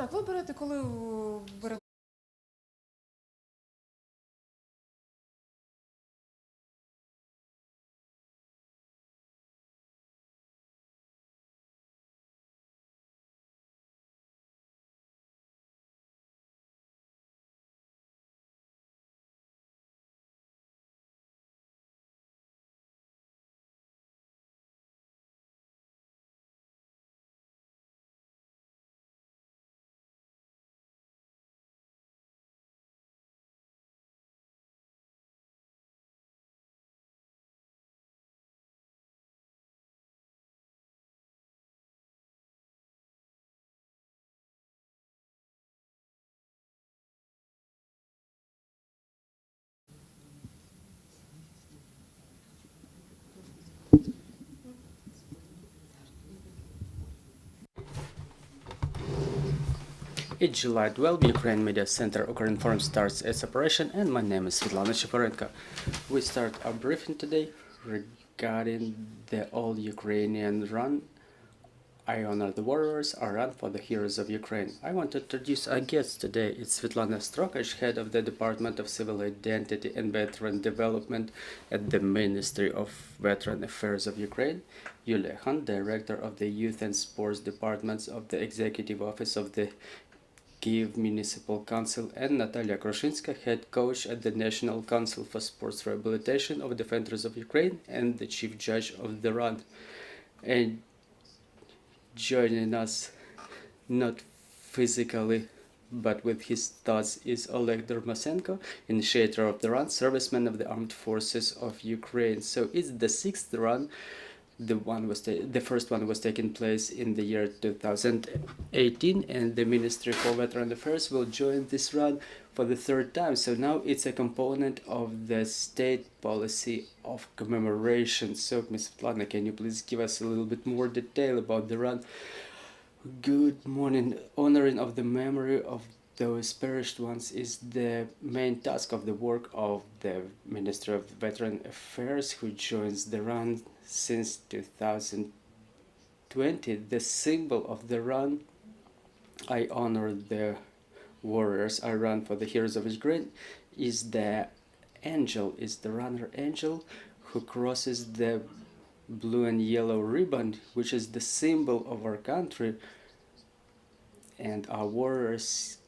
Так, ви берете, коли берете. It's July 12, Ukraine Media Center Ukrinform starts its operation, and my name is Svitlana Strokach. We start our briefing today regarding the All-Ukrainian run. I honor the warriors, a run for the heroes of Ukraine. I want to introduce our guest today. It's Svitlana Strokach, head of the Department of Civil Identity and Veteran Development at the Ministry of Veteran Affairs of Ukraine. Yuliya Khan, director of the Youth and Sports Departments of the Executive Office of the Kyiv Municipal Council, and Natalya Krushinska, head coach at the National Council for Sports Rehabilitation of Defenders of Ukraine and the chief judge of the run. And joining us, not physically, but with his thoughts, is Oleg Durmasenko, initiator of the run, serviceman of the Armed Forces of Ukraine. So it's the sixth run. The first one was taking place in the year 2018, and the Ministry for Veteran Affairs will join this run for the third time. So now it's a component of the state policy of commemoration. So, Ms. Svitlana, can you please give us a little bit more detail about the run? Good morning. Honoring of the memory of those perished ones is the main task of the work of the Ministry of Veteran Affairs, who joins the run since 2020. The symbol of the run, I honor the warriors, I run for the heroes of Ukraine, is the angel, is the runner angel who crosses the blue and yellow ribbon, which is the symbol of our country, and our warriors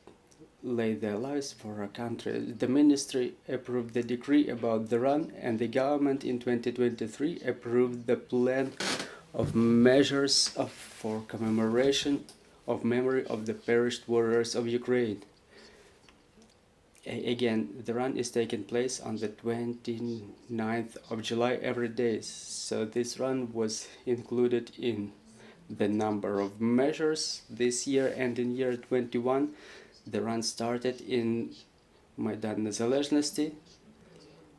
lay their lives for our country. The ministry approved the decree about the run, and the government in 2023 approved the plan of measures for commemoration of memory of the perished warriors of Ukraine. Again, the run is taking place on the 29th of July every day. So this run was included in the number of measures this year, and in year 21 the run started in Maidan Nezalezhnosti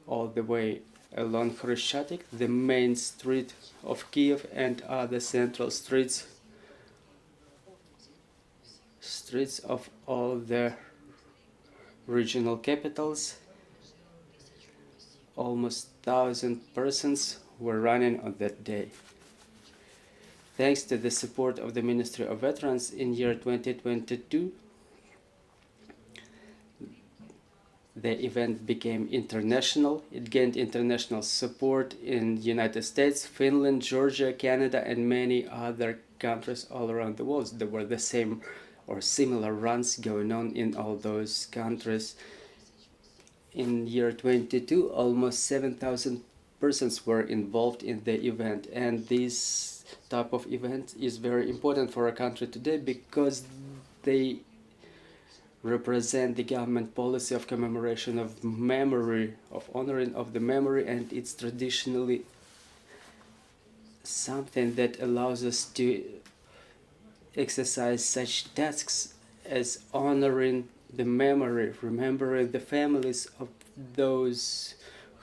all the way along Khreshchatyk, the main street of Kiev, and other central streets of all the regional capitals. Almost 1,000 persons were running on that day. Thanks to the support of the Ministry of Veterans, in year 2022 the event became international. It gained international support in the United States, Finland, Georgia, Canada, and many other countries all around the world. There were the same or similar runs going on in all those countries. In year 22, almost 7,000 persons were involved in the event, and this type of event is very important for our country today because they represent the government policy of commemoration of memory, of honoring of the memory, and it's traditionally something that allows us to exercise such tasks as honoring the memory, remembering the families of those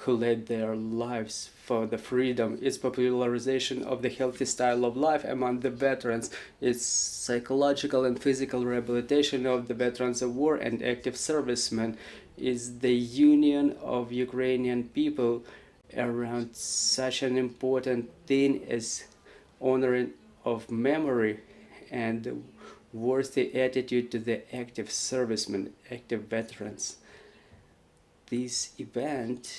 who led their lives for the freedom. It's popularization of the healthy style of life among the veterans. It's psychological and physical rehabilitation of the veterans of war and active servicemen. It's the union of Ukrainian people around such an important thing as honoring of memory. And worthy attitude to the active servicemen, active veterans. This event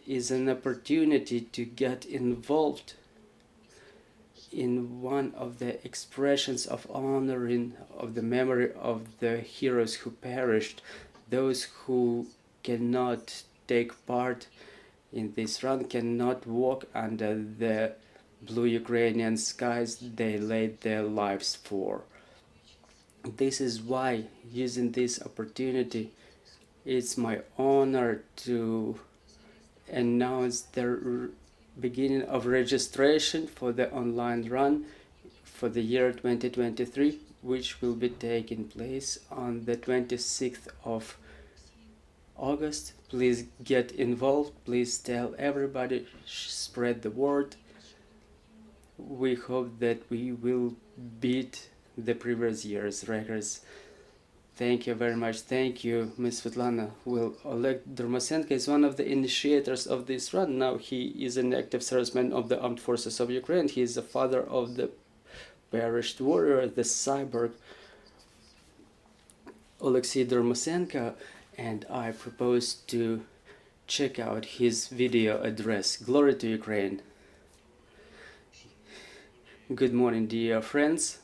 is an opportunity to get involved in one of the expressions of honoring of the memory of the heroes who perished, those who cannot take part in this run, cannot walk under the blue Ukrainian skies they laid their lives for. This is why, using this opportunity, it's my honor to announce the beginning of registration for the online run for the year 2023, which will be taking place on the 26th of August. Please get involved, please tell everybody, spread the word. We hope that we will beat the previous year's records. Thank you very much. Thank you, Ms. Svitlana. Well, Oleg Durmasenko is one of the initiators of this run. Now he is an active serviceman of the Armed Forces of Ukraine. He is the father of the perished warrior, the cyborg Oleksii Durmasenko, and I propose to check out his video address. Glory to Ukraine. Good morning, dear friends.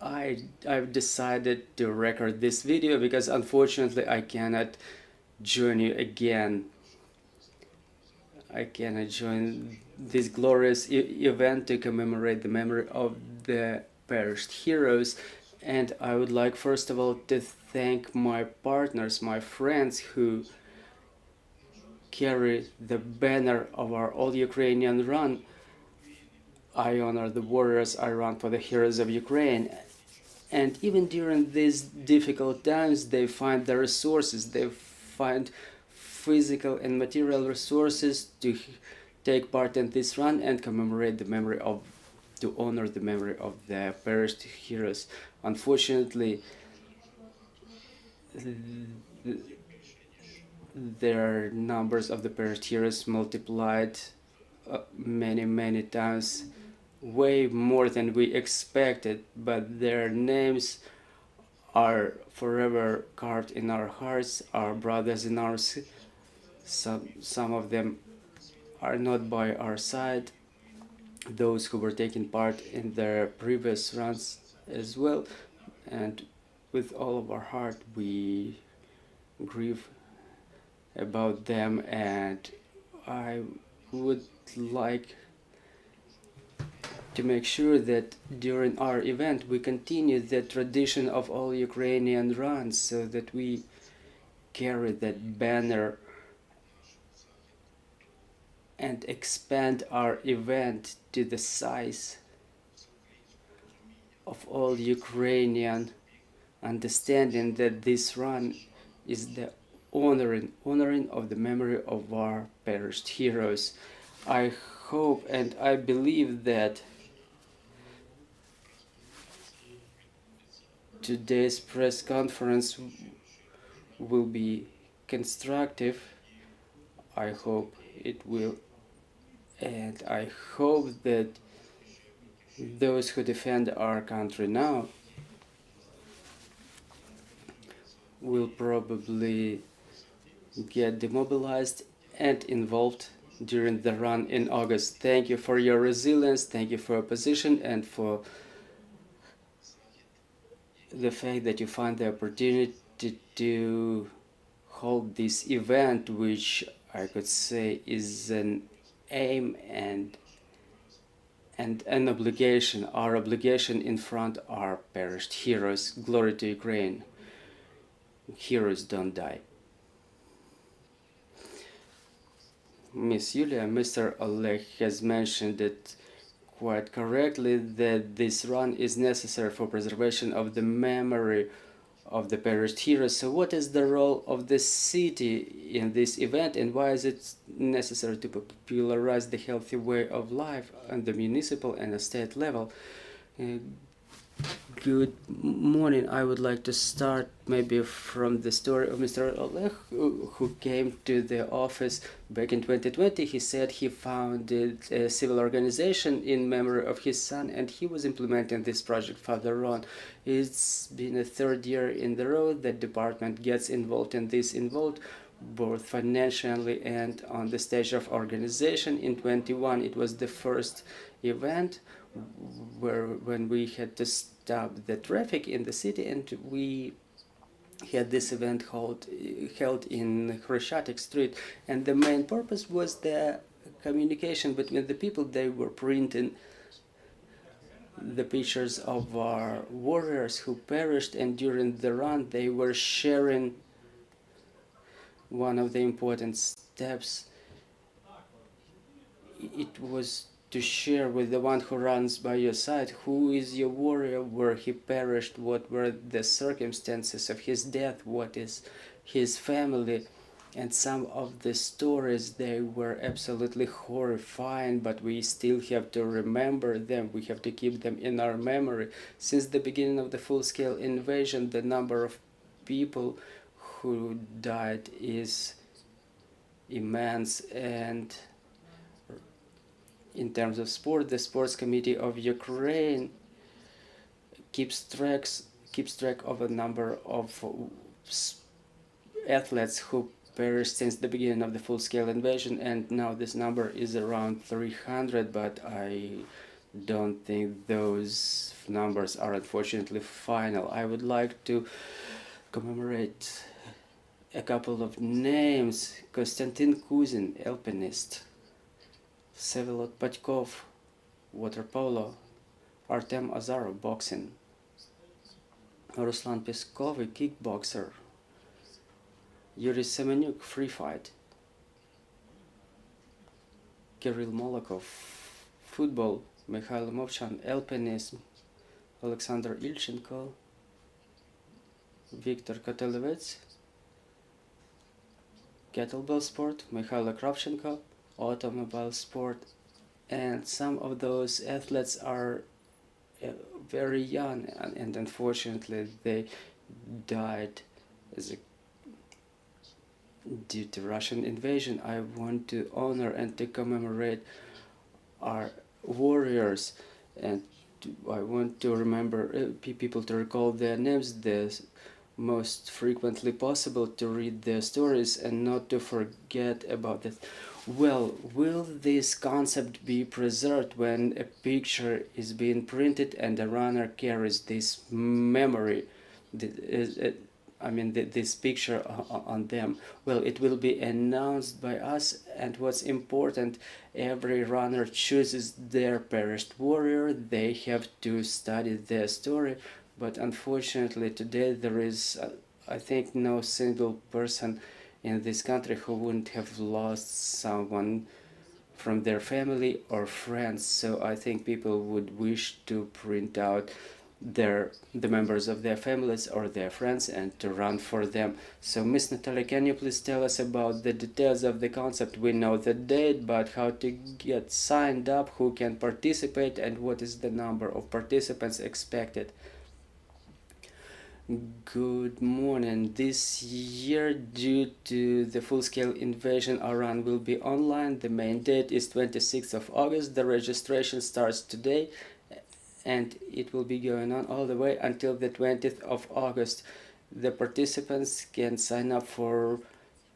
I've decided to record this video because unfortunately I cannot join you again. I cannot join this glorious event to commemorate the memory of the perished heroes. And I would like first of all to thank my partners, my friends who carry the banner of our All-Ukrainian run. I honor the warriors, I run for the heroes of Ukraine. And even during these difficult times, they find the resources, they find physical and material resources to take part in this run and commemorate the memory of, to honor the memory of the perished heroes. Unfortunately, their numbers of the perished heroes multiplied many times, way more than we expected, but their names are forever carved in our hearts, our brothers in ours. Some of them are not by our side, those who were taking part in their previous runs as well, and with all of our heart we grieve about them. And I would like to make sure that during our event we continue the tradition of all Ukrainian runs, so that we carry that banner and expand our event to the size of all Ukrainian, understanding that this run is the honoring of the memory of our perished heroes. I hope and I believe that today's press conference will be constructive. I hope it will, and I hope that those who defend our country now will probably get demobilized and involved during the run in August. Thank you for your resilience, thank you for your position, and for the fact that you find the opportunity to hold this event, which I could say is an aim and an obligation, our obligation in front of our perished heroes. Glory to Ukraine. Heroes don't die. Miss Yuliya, Mr. Oleg has mentioned it quite correctly, that this run is necessary for preservation of the memory of the perished heroes. So what is the role of the city in this event, and why is it necessary to popularize the healthy way of life on the municipal and the state level? Good morning. I would like to start maybe from the story of Mr. Oleg, who came to the office back in 2020. He said he founded a civil organization in memory of his son, and he was implementing this project further on. It's been a third year in the row that department gets involved in this, both financially and on the stage of organization. In 21, it was the first event when we had to stop the traffic in the city, and we had this event held in Chreshchatyk Street, and the main purpose was the communication between the people. They were printing the pictures of our warriors who perished, and during the run they were sharing one of the important steps. It was to share with the one who runs by your side who is your warrior, where he perished, what were the circumstances of his death, what is his family. And some of the stories, they were absolutely horrifying, but we still have to remember them. We have to keep them in our memory. Since the beginning of the full-scale invasion, the number of people who died is immense. And in terms of sport, the Sports Committee of Ukraine keeps track of a number of athletes who perished since the beginning of the full-scale invasion, and now this number is around 300, but I don't think those numbers are unfortunately final. I would like to commemorate a couple of names: Konstantin Kuzin, alpinist; Vsevolod Padkov, water polo; Artem Azarov, boxing; Ruslan Peskov, kickboxer; Yuri Semenyuk, free fight; Kirill Molokov, football; Mikhail Movchan, alpinism; Alexander Ilchenko; Viktor Kotelevets, kettlebell sport; Mikhail Kravchenko, automobile sport. And some of those athletes are very young, and unfortunately they died due to Russian invasion. I want to honor and to commemorate our warriors, and I want to remember people, to recall their names the most frequently possible, to read their stories and not to forget about it. Well, will this concept be preserved when a picture is being printed and a runner carries this memory, this picture on them? Well, it will be announced by us, and what's important, every runner chooses their perished warrior. They have to study their story, but unfortunately today there is, I think, no single person in this country who wouldn't have lost someone from their family or friends. So I think people would wish to print out the members of their families or their friends and to run for them. So Miss Natalya, can you please tell us about the details of the concept? We know the date, but how to get signed up, who can participate, and what is the number of participants expected? Good morning. This year, due to the full-scale invasion, our run will be online. The main date is 26th of August. The registration starts today, and it will be going on all the way until the 20th of August. The participants can sign up for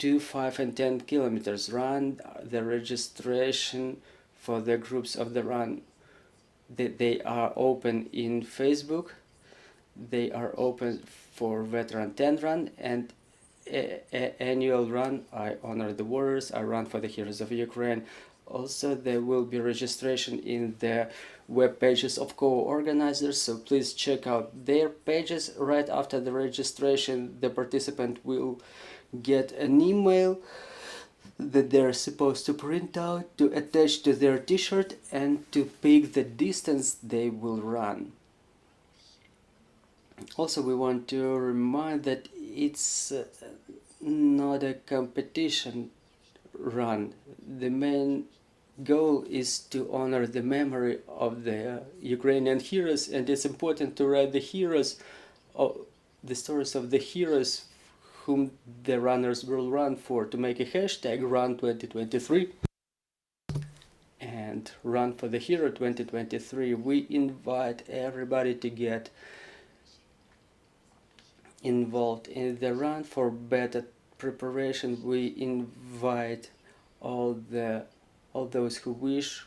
2, 5, and 10 kilometers run. The registration for the groups of the run, they are open in Facebook. They are open for veteran 10 run and annual run. I honor the warriors. I run for the heroes of Ukraine. Also, there will be registration in the web pages of co-organizers, so please check out their pages. Right after the registration, the participant will get an email that they're supposed to print out, to attach to their t-shirt, and to pick the distance they will run. Also, we want to remind that it's not a competition run. The goal is to honor the memory of the Ukrainian heroes, and it's important to write the stories of the heroes whom the runners will run for, to make a hashtag Run 2023 and Run for the Hero 2023. We invite everybody to get involved in the run for better preparation. We invite all those who wish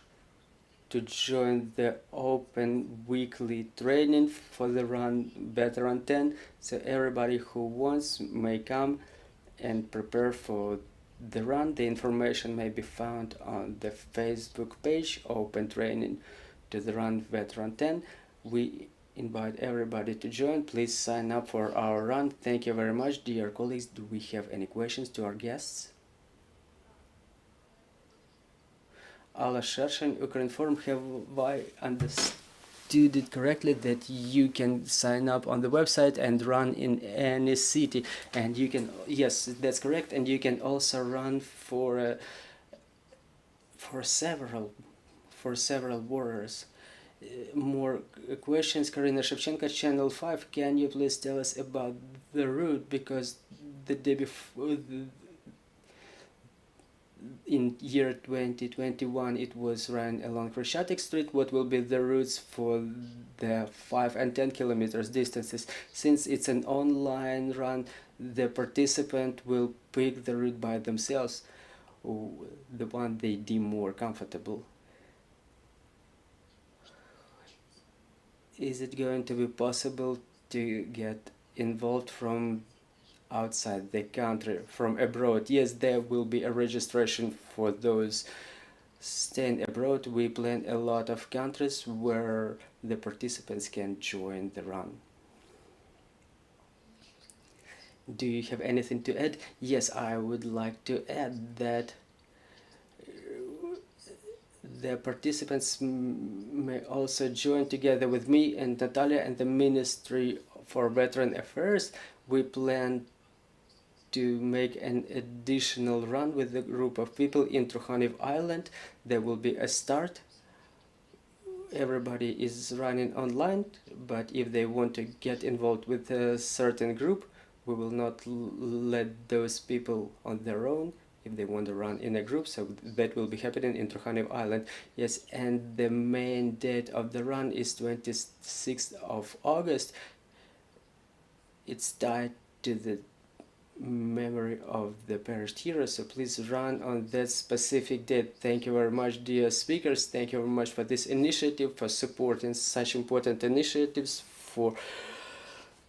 to join the open weekly training for the run Better on 10. So everybody who wants may come and prepare for the run. The information may be found on the Facebook page Open Training to the Run Better on 10. We invite everybody to join. Please sign up for our run. Thank you very much, dear colleagues. Do we have any questions to our guests? Alla Shershen, Ukrinform, have I understood it correctly that you can sign up on the website and run in any city? And you can, yes, that's correct, and you can also run for several warriors. More questions. Karina Shevchenko, Channel 5. Can you please tell us about the route? Because the day before, in year 2021, it was run along Chreshchatyk Street. What will be the routes for the 5 and 10 kilometers distances? Since it's an online run, the participant will pick the route by themselves, the one they deem more comfortable. Is it going to be possible to get involved from outside the country, from abroad? Yes, there will be a registration for those staying abroad. We plan a lot of countries where the participants can join the run. Do you have anything to add? Yes, I would like to add that the participants may also join together with me and Natalya and the Ministry for Veteran Affairs. We plan to make an additional run with a group of people in Trukhanov Island. There will be a start. Everybody is running online, but if they want to get involved with a certain group, we will not let those people on their own if they want to run in a group. So that will be happening in Trukhanov Island. Yes, and the main date of the run is 26th of August. It's tied to the memory of the perished heroes, so please run on that specific date. Thank you very much, dear speakers. Thank you very much for this initiative, for supporting such important initiatives, for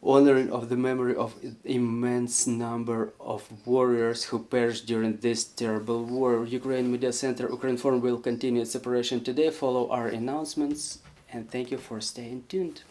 honoring of the memory of immense number of warriors who perished during this terrible war. Ukraine Media Center Ukrinform will continue its operation today. Follow our announcements, and thank you for staying tuned.